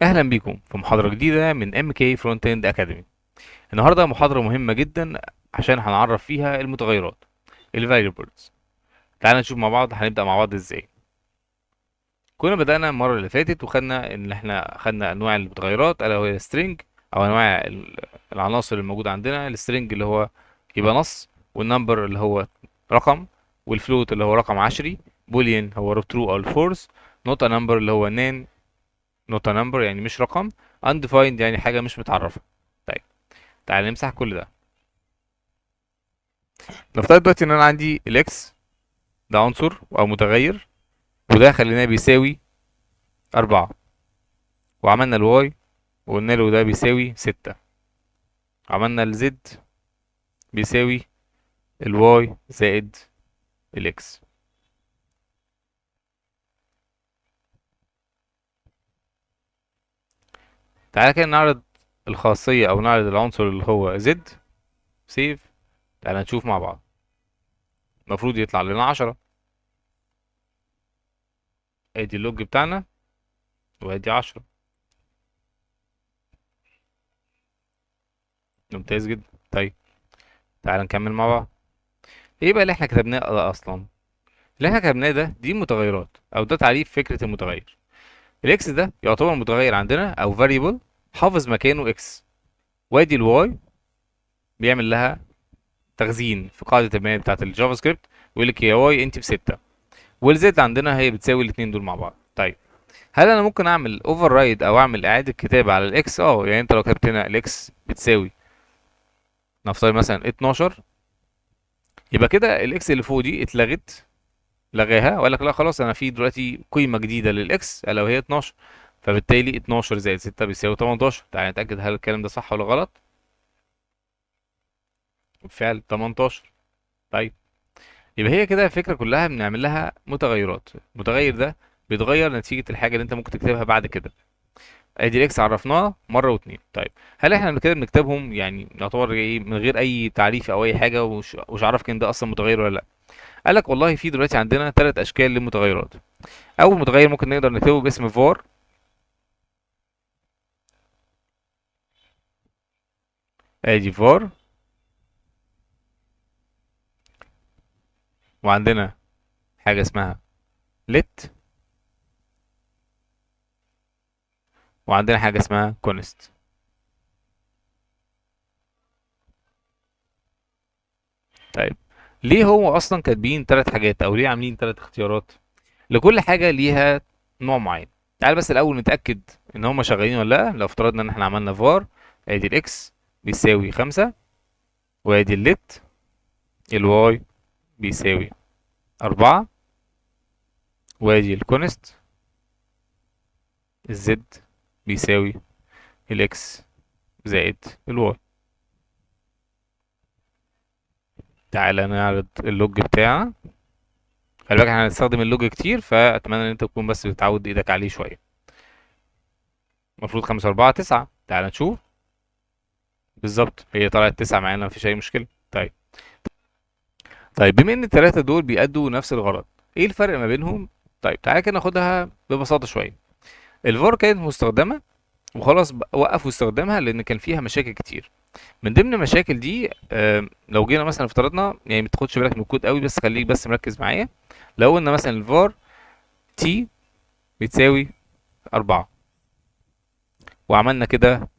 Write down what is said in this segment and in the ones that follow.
اهلا بيكم في محاضرة جديدة من MK Front End Academy. النهاردة محاضرة مهمة جدا عشان هنعرف فيها المتغيرات ال variables. تعالى نشوف مع بعض هنبدأ مع بعض ازاي. كنا بدأنا المرة اللي فاتت وخدنا ان احنا خدنا انواع المتغيرات الا وهي string او انواع العناصر الموجودة عندنا. السترنج اللي هو يبقى نص، والنمبر اللي هو رقم، والفلوت اللي هو رقم عشري، بوليان هو true او false، نوت نمبر اللي هو نان نوت نمبر يعني مش رقم، undefined يعني حاجة مش متعرفة. طيب تعال نمسح كل ده. نفترض دلوقتي ان انا عندي الاكس ده عنصر او متغير، وده خليناه بيساوي 4، وعملنا الواي وقلنا له ده بيساوي 6، عملنا الزد بيساوي الواي زائد الاكس. تعالى كده نعرض الخاصية او نعرض العنصر اللي هو زد. سيف. تعالى نشوف مع بعض. المفروض يطلع لنا 10. ادي اللوج بتاعنا وادي 10. ممتاز جدا. طيب تعالى نكمل مع بعض. ايه بقى اللي احنا كتبناه ده اصلا؟ اللي احنا كتبناه دي متغيرات او ده تعريف فكرة المتغير. الاكس ده يعتبر متغير عندنا او variable حافظ مكانه اكس، وادي الواي بيعمل لها تخزين في قاعدة البيانات بتاعة الجافا سكريبت، ويقول لك يا واي انت بستة، والزد عندنا هي بتساوي الاتنين دول مع بعض. طيب هل انا ممكن اعمل اوفر رايد او اعمل اعادة كتابة على الاكس؟ يعني انت لو كتبت هنا الاكس بتساوي نفترض مثلا 12، يبقى كده الاكس اللي فوق دي اتلغت، لغاها وقال لك لا خلاص انا في دلوقتي قيمه جديده للاكس الا وهي 12، فبالتالي 12 زائد 6 بيساوي 18. تعالى نتاكد هل الكلام ده صح ولا غلط. بالفعل 18. طيب يبقى هي كده الفكره كلها بنعمل لها متغيرات. المتغير ده بيتغير نتيجه الحاجه اللي انت ممكن تكتبها بعد كده. ادي الاكس عرفناها مره واتنين. طيب هل احنا كده بنكتبهم يعني يعتبر ايه من غير اي تعريف او اي حاجه ومش عارف كان ده اصلا متغير ولا لا؟ قال لك والله في دلوقتي عندنا ثلاث اشكال للمتغيرات. اول متغير ممكن نقدر نكتبه باسم var. ادي var، وعندنا حاجة اسمها let، وعندنا حاجة اسمها const. طيب ليه هو اصلا كاتبين ثلاث حاجات او ليه عاملين ثلاث اختيارات؟ لكل حاجة ليها نوع معين. تعال بس الاول نتأكد ان هم شغالين ولا لا. لو افترضنا ان احنا عملنا var ادي الاكس بيساوي 5، وادي الليت الواي بيساوي 4، وادي الكونست الزد بيساوي الاكس زائد الواي. تعالى نعرض اللوج بتاعنا. خلي بالك احنا هنستخدم اللوج كتير، فاتمنى ان انت تكون بس بتعود ايدك عليه شويه. المفروض 5 4 9. تعال نشوف. بالظبط هي طلعت 9 معانا، مفيش اي مشكله. طيب بما ان الثلاثه دول بيأدوا نفس الغرض، ايه الفرق ما بينهم؟ طيب تعالى كده ناخدها ببساطه شويه. الفار كانت مستخدمه وخلاص وقفوا استخدامها لان كان فيها مشاكل كتير. من ضمن المشاكل دي لو جينا مثلا افترضنا يعني ما تاخدش بالك من الكود قوي، بس خليك بس مركز معايا. لو قلنا مثلا الفار تي بتساوي 4، وعملنا كده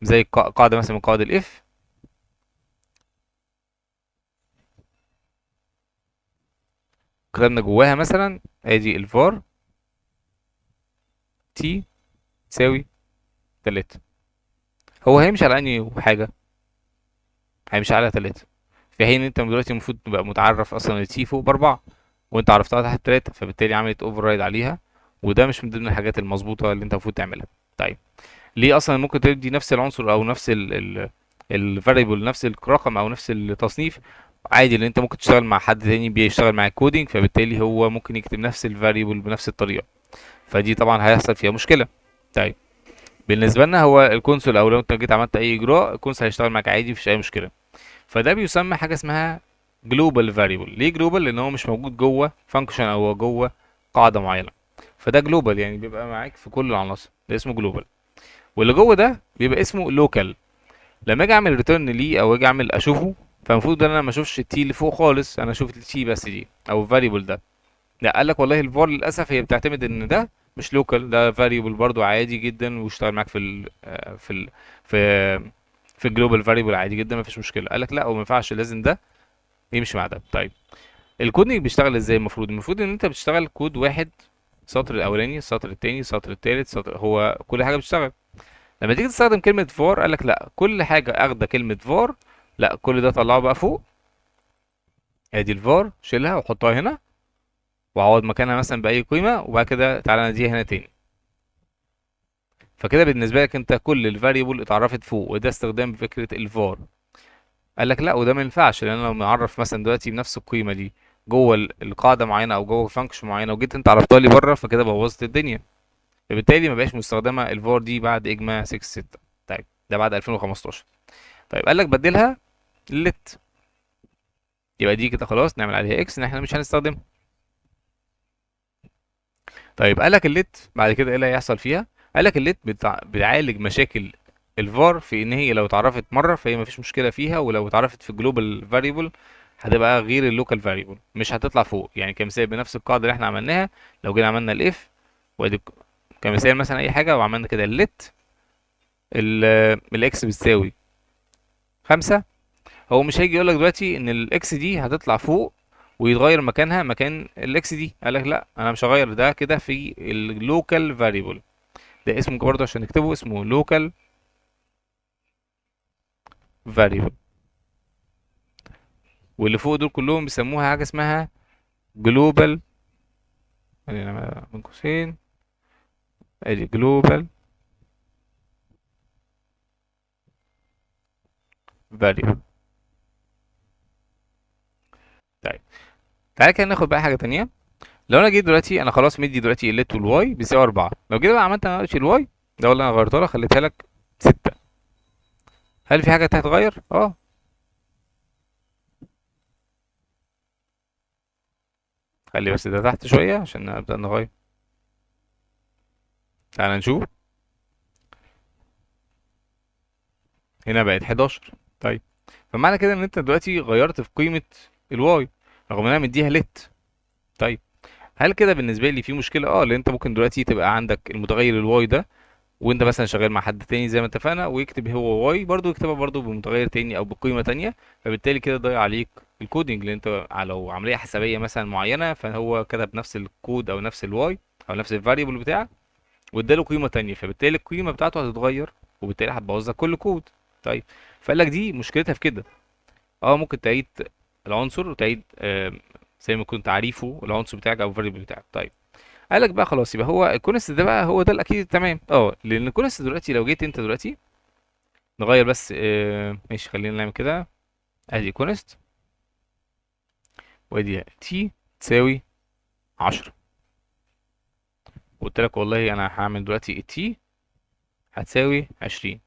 زي قاعدة مثلا من قواعد الاف، كتبنا جواها مثلا ادي الفار تي تساوي 3. هو هيمشي على انهي حاجة؟ هيمشي على 3، في حين انت دلوقتي المفروض تبقى متعرف اصلا التي فوق باربعة، وانت عرفتها تحت 3، فبالتالي عملت اوفر رايد عليها، وده مش من ضمن الحاجات المظبوطة اللي انت المفروض تعملها. طيب ليه اصلا ممكن تدي نفس العنصر او نفس الفاريبل، نفس الرقم او نفس التصنيف عادي، لان انت ممكن تشتغل مع حد تاني بيشتغل مع الكودينج، فبالتالي هو ممكن يكتب نفس الفاريبل بنفس الطريقه، فدي طبعا هيحصل فيها مشكله. طيب بالنسبه لنا هو الكونسول، او لو انت جيت عملت اي اجراء الكونسول هيشتغل معاك عادي مفيش اي مشكله. فده بيسمى حاجه اسمها جلوبال فاريبل. ليه جلوبال؟ لان هو مش موجود جوه فانكشن او جوه قاعده معينه، فده جلوبال يعني بيبقى معاك في كل العناصر. ده اسمه جلوبال. واللي جوه ده بيبقى اسمه لوكال. لما اجي اعمل ريتيرن ليه او اجي اعمل اشوفه، فالمفروض ان انا ما اشوفش التي اللي فوق خالص، انا اشوف التي بس دي او الفاريبل ده. لا، قال لك والله الفار للاسف هي بتعتمد ان ده مش لوكال، ده فاريبل برضو عادي جدا ويشتغل معاك في في الجلوبال فاريبل عادي جدا، ما فيش مشكله. قال لك لا، وما ينفعش، لازم ده يمشي مع ده. طيب الكودنج بيشتغل ازاي؟ المفروض ان انت بتشتغل كود واحد، السطر الاولاني، السطر التاني، السطر التالت، هو كل حاجه بتشتغل. لما تيجي تستخدم كلمه فار قال لك لا، كل حاجه اخده كلمه فار، لا كل ده طلعه بقى فوق. ادي الفار شيلها وحطها هنا، وعوض مكانها مثلا باي قيمه، وبعد كده تعالى ناديها هنا تاني. فكده بالنسبه لك انت كل الفاريبل اتعرفت فوق، وده استخدام فكره الفار. قال لك لا، وده ما ينفعش، لان انا لما اعرف مثلا دلوقتي بنفس القيمه دي جوه القاعده معينه او جوه فانكشن معينه، وجيت انت عرفتها لي بره، فكده بوظت الدنيا. فبالتالي ما بقاش مستخدمه الفار دي بعد اجماع 6 طيب ده بعد 2015. طيب قال لك بدلها لت، يبقى دي كده خلاص نعمل عليها اكس ان احنا مش هنستخدمها. طيب قال لك الليت بعد كده ايه اللي هيحصل فيها؟ قال لك الليت بتعالج مشاكل الفار في ان هي لو اتعرفت مره فهي مفيش مشكله فيها، ولو اتعرفت في الجلوبال فاريبل هتبقى غير اللوكال فاريبل، مش هتطلع فوق. يعني كمثال بنفس القاعده اللي احنا عملناها، لو جينا عملنا الاف وادي كمثال مثلا اي حاجه، وعملنا كده الليت الاكس بتساوي 5، هو مش هيجي يقول لك دلوقتي ان الاكس دي هتطلع فوق ويتغير مكانها مكان الاكس دي. قال لك لا، انا مش هغير ده كده في اللوكال فاريبل. ده اسمه برضه عشان نكتبه، اسمه لوكال فاريبل. واللي فوق دول كلهم بيسموها حاجه اسمها جلوبال، يعني من قوسين ادي جلوبال فاريبل. طيب تعالى كده ناخد بقى حاجه تانية. لو انا جيت دلوقتي انا خلاص مدي دلوقتي الليت والواي بيساوي 4، لو جيت بقى عملت انا دلوقتي الواي ده ولا انا غيرتها لك خليتها لك 6، هل في حاجه هتتغير؟ اه. خلي بس ده تحت شويه عشان نبدا نغير. تعالى نشوف، هنا بقت 11. طيب فمعنى كده ان انت دلوقتي غيرت في قيمه الواي رغم ان انا مديها ليت. طيب هل كده بالنسبه لي في مشكله؟ اه، لان انت ممكن دلوقتي تبقى عندك المتغير الواي ده، وانت مثلا شغال مع حد تاني زي ما اتفقنا، ويكتب هو واي برضو، يكتبها برضو بمتغير تاني او بقيمه تانية، فبالتالي كده ضيع عليك الكودينج. لان انت لو عمليه حسابيه مثلا معينه، فهو كتب نفس الكود او نفس الواي او نفس الفاريبل بتاعك واداله قيمه تانية، فبالتالي القيمه بتاعته هتتغير، وبالتالي هتبوظ لك كل كود. طيب فقال لك دي مشكلتها في كده. اه ممكن تعيد العنصر وتعيد زي ما كنت تعريفه العنصر بتاعك او الفاريبل بتاعك. طيب قال لك بقى خلاص، يبقى هو الكونست ده بقى هو ده الاكيد تمام. اه لان الكونست دلوقتي لو جيت انت دلوقتي نغير بس ماشي خلينا نعمل كده. ادي كونست وادي تي تساوي 10، قلت لك والله انا هعمل دلوقتي التي هتساوي 20،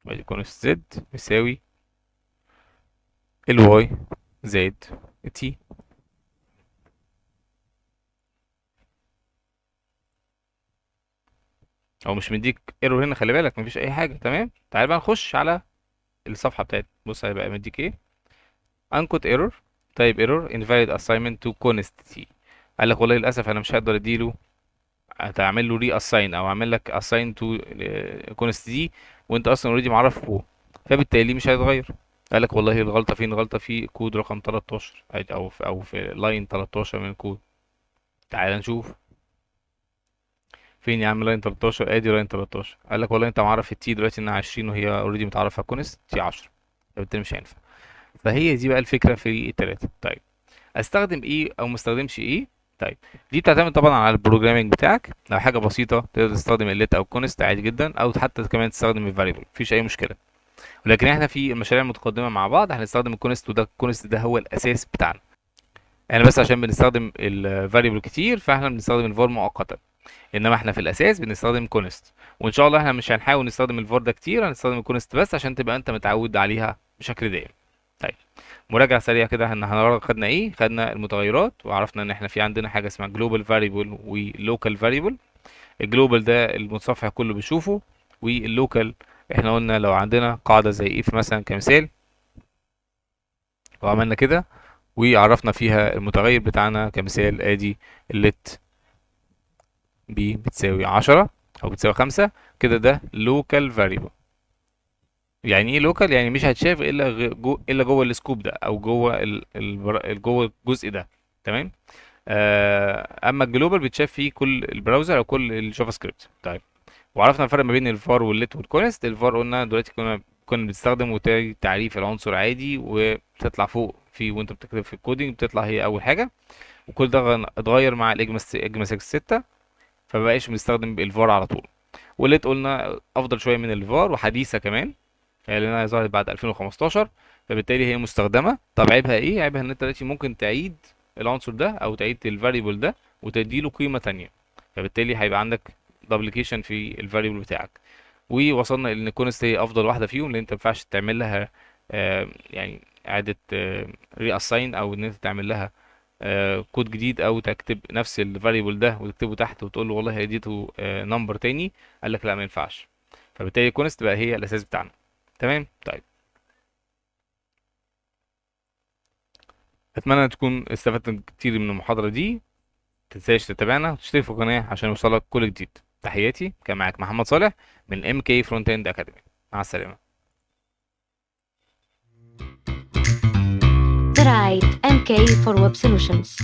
وادي كونست زد يساوي الواي زائد التي. هو مش مديك ايرور هنا، خلي بالك مفيش اي حاجه تمام. تعال بقى نخش على الصفحه بتاعتي، بص هيبقى مديك ايه. انكوت ايرور، طيب ايرور invalid assignment to const t. قال لك والله للاسف انا مش هقدر اديله، هتعمل له ري اساين او اعمل لك اساين تو كونست دي وانت اصلا اوريدي معرفه، فبالتالي مش هيتغير. قال لك والله الغلطه فين؟ الغلطه في كود رقم 13 او في لاين 13 من الكود. تعال نشوف فين يا عم لاين 13. ادي لاين 13. قال لك والله انت معرف التي دلوقتي انها 20 وهي اوريدي متعرفه كونست تي 10، فبالتالي مش هينفع. فهي دي بقى الفكره في التلاته. طيب استخدم ايه او ما استخدمش ايه؟ طيب دي بتعتمد طبعا على البروجرامينج بتاعك. لو حاجه بسيطه تقدر تستخدم الليت او كونست عادي جدا، او حتى كمان تستخدم الفاريبل مفيش اي مشكله. ولكن احنا في المشاريع المتقدمه مع بعض هنستخدم الكونست، وده الكونست ده هو الاساس بتاعنا. احنا بس عشان بنستخدم الفاريبل كتير فاحنا بنستخدم الفار مؤقتا، انما احنا في الاساس بنستخدم كونست. وان شاء الله احنا مش هنحاول نستخدم الفار ده كتير، هنستخدم الكونست بس عشان تبقى انت متعود عليها بشكل دائم. طيب مراجعة سريعة كده، خدنا ايه؟ خدنا المتغيرات، وعرفنا ان احنا في عندنا حاجة اسمها global variable و local variable. الجلوبال ده المتصفح كله بيشوفه، واللوكال احنا قلنا لو عندنا قاعدة زي if مثلا كمثال، وعملنا كده وعرفنا فيها المتغير بتاعنا كمثال، ادي اللت ب بتساوي 10 او بتساوي 5 كده، ده local variable. يعني ايه لوكال؟ يعني مش هتشاف الا الا جوه السكوب ده، او جوه جوه الجزء ده. تمام. اما الجلوبال بيتشاف فيه كل البراوزر او كل الجافا سكريبت. طيب، وعرفنا الفرق ما بين الفار والليت والكونست. الفار قلنا دلوقتي كنا بنستخدم تعريف العنصر عادي، وبتطلع فوق في وانت بتكتب في الكودينج، بتطلع هي اول حاجه. وكل ده اتغير مع الاجما 6، فمبقاش بنستخدم الفار على طول. والليت قلنا افضل شويه من الفار وحديثه كمان، لانها ظهرت بعد 2015، فبالتالي هي مستخدمه. طب عيبها ايه؟ عيبها ان انت دلوقتي ممكن تعيد العنصر ده او تعيد الفاريبل ده وتديله قيمه تانية، فبالتالي هيبقى عندك دوبليكيشن في الفاريبل بتاعك. ووصلنا ان كونست هي افضل واحده فيهم، لان انت ما ينفعش تعمل لها يعني اعاده ري اساين، او ان انت تعمل لها كود جديد، او تكتب نفس الفاريبل ده وتكتبه تحت وتقول له والله اديته نمبر تاني. قال لك لا، ما ينفعش. فبالتالي كونست بقى هي الاساس بتاعنا. تمام. طيب، اتمنى تكون استفدت كتير من المحاضره دي. متنساش تتابعنا وتشترك في القناه عشان يوصلك كل جديد. تحياتي، كان معاك محمد صالح من ام كي فرونت اند اكاديمي. مع السلامه. برعاية MK for Web Solutions.